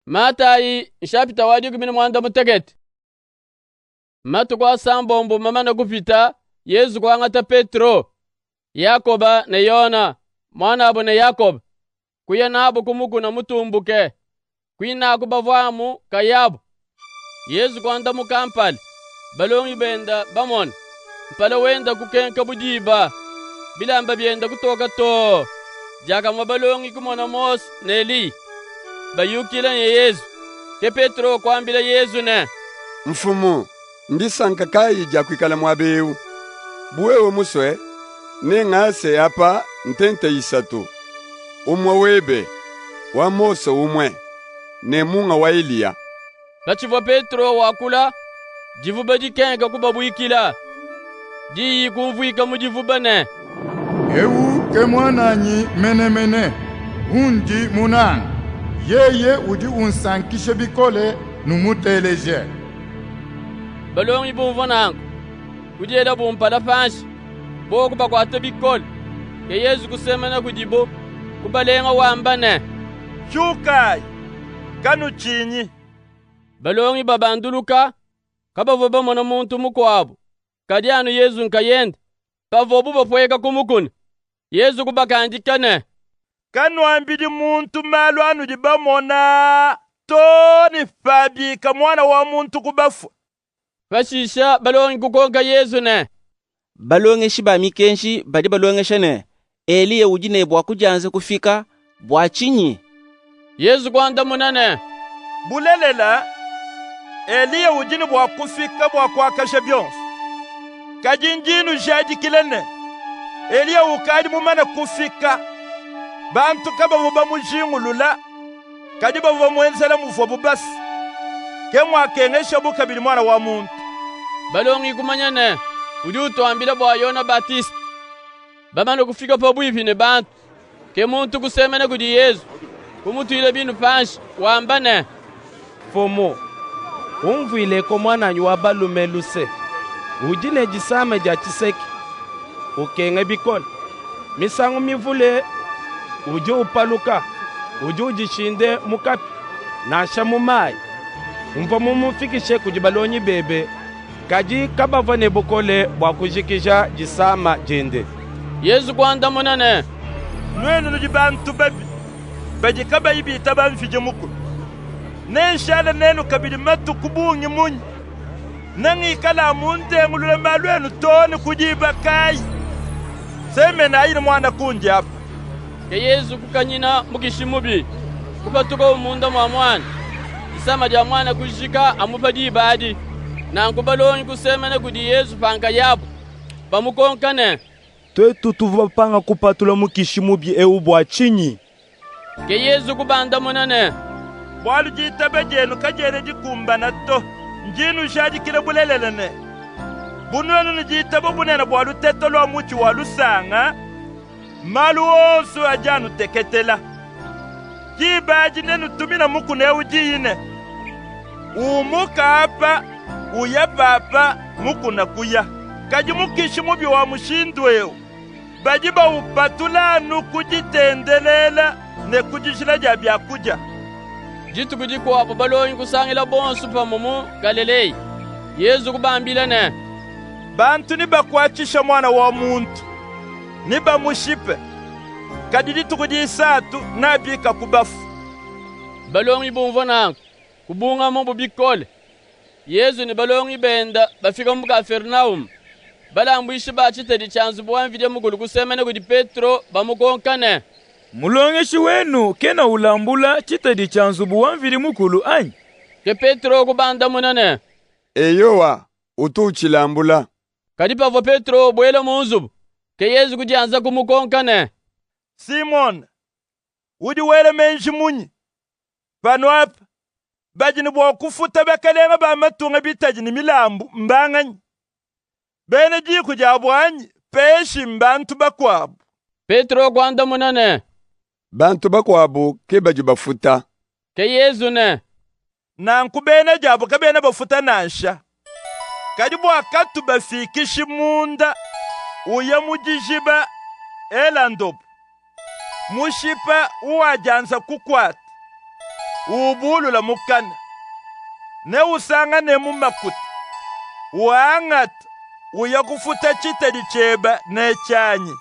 Matai nshapita wadi kumina mwanda mutegeti. Matu kwa sambombo mama na kupita Yesu kwa ngata Petro, Yakoba na Yona mwana abo na Yakob. Kuya nabo kumuku na mutumbuke. Kuya na kubavwamu kayabu. Yesu kwa anda mukampali. Balongi benda bamon. Mpala wenda kukenka bujiba. Bilamba bienda kutoka to. Jaka mabalongi kumona Mos na Eli. Bayukila nye Yesu. Ke Petro kwa ambila Yesu ne. Mfumu, ndisanka kayi jakwikala mwabeu. Buwewe muswe, ne ngase apa ntente isatu. Umwe webe, wa Mose umwe, ne munga wa Eliya. Bachiva Petro wakula, jivuba jikenga kubabuikila. Ji kumvuika mujivuba ne. Ewu ke mwananyi mene, undi munang. Yeye udi unsankishe bikole numuteleje. Balongi bumvanangu, kujeda bumpala fanshi, boku bakwata bikole. Ke Yesu kusemana kujibo, kubalenga wambane. Chukai, kanu chinyi. Balongi babanduluka, kabavoba mwana muntu mukwabu. Kadianu Yesu nkayenda, bavobu bafweka kumukuni. Yesu kubakandikane. Kanu ambidi muntu malu anu jibamona, toni fabi kamwana wa muntu kubafu. Fashisha balongi kukonga Yesu ne. Balonge shiba mikenshi badi balonge shene. Eliya ujine bwa kujanze kufika bwa chinyi. Yesu kwanda munane. Bulelela, Eliya ujine bwa kufika bwa kwa kasha byonsi. Kajinjinu jadi kilene. Eliya ukadi mumana kufika. Bantu kaba vuba mujingulula. Kadi bavuba muenzela mufobu basi. Kemwa kengesha buka bili mwana wa muntu. Balongi kumanyane. Ujuto ambila bwa Yona Batista. Bamano kufika pa bwivine bantu. Ke muntu kusemene kudi Yesu. Kumutu ile binu fanshi wambane. Fomo. Umvile ko mwananyi wa balume luse. Ujine jisame ja chiseki. Ukenge bikole. Misangu mivule. Uje upaluka. Uje ujishinde mukapi. Nasha mumai. Umva mumufikishe kujibalonyi bebe. Kaji kabavane bukole bwa kujikisha jisama jende. Yesu kwanda munane. Nwenu nujibantu babi. Baji kaba ibi itaba mfije mukulu. Nenshala nenu kabili matu kubungi munyi. Nangi kala munte ngulule malwenu toni kujiba kai. Seme na hili mwana kunji hapa. Ke Yesu kukanyina mukishimubi. Kupatuka umunda mwa mwana. Isama ja mwana kushika amupadi ibadi. Na nkubalongi kusemene kudi Yesu panka yabu. Bamukonkane. Twe tutuva panga kupatula mukishimubi ewu bwa chinyi. Ke Yesu kubanda munane. Bwalu jitabe jenu kajene jikumba na to. Njinu shaji kile bulelelene. Bunwenu nijitabe bunena bwalu tetolo wa muchi walu sanga. Malu osu ajanu teketela. Jibaji nenu tumina muku newu jine. Umuka hapa, uya papa, muku na kuya. Kaji mukishi mubi wa mushindweo. Bajiba upatula kujitendelela ne kujishila jabia kuja. Jitu kujikuwa babalongi kusangila bonsu pa mumu Galilei. Yesu kubambila ne. Bantu niba kuachisha mwana wa muntu. Niba mushipe. Kadiditu kujisatu nabika kubafu. Balongi bumvanangu. Kubunga mumbu bikole. Yesu ni balongi benda bafika mu Kapernaum. Balambwishi bachite di chanzu bwamvide mugulu kusemene kudi Petro bamukonkane. Mulongeshi wenu kena ulambula chite di chanzu bwamvide mukulu anyi. Ke Petro kubanda munane. Eyowa, utuchilambula. Kadipa vo Petro bwele munzubu. Ke Yesu kujianza kumukonkane. Simon, udi wele menji munyi. Pano hapa, bajini bwa kufuta bekalenga ba matunga bitajini milambu mbanganyi. Bene jiku jabwanyi, peshi mbantu bakwabu. Petro kwanda munane. Bantu bakwabu kebaji bafuta. Ke Yesu ne. Na nkubene jabu kabene bafuta nansha. Kadibu wakatu bafikishi munda, uya mujijiba elandobu. Mushipa uwajanza kukwata. ubulula mukana ne usanga ne mumakuta wangata uya kufuta chitedi cheba ne chanyi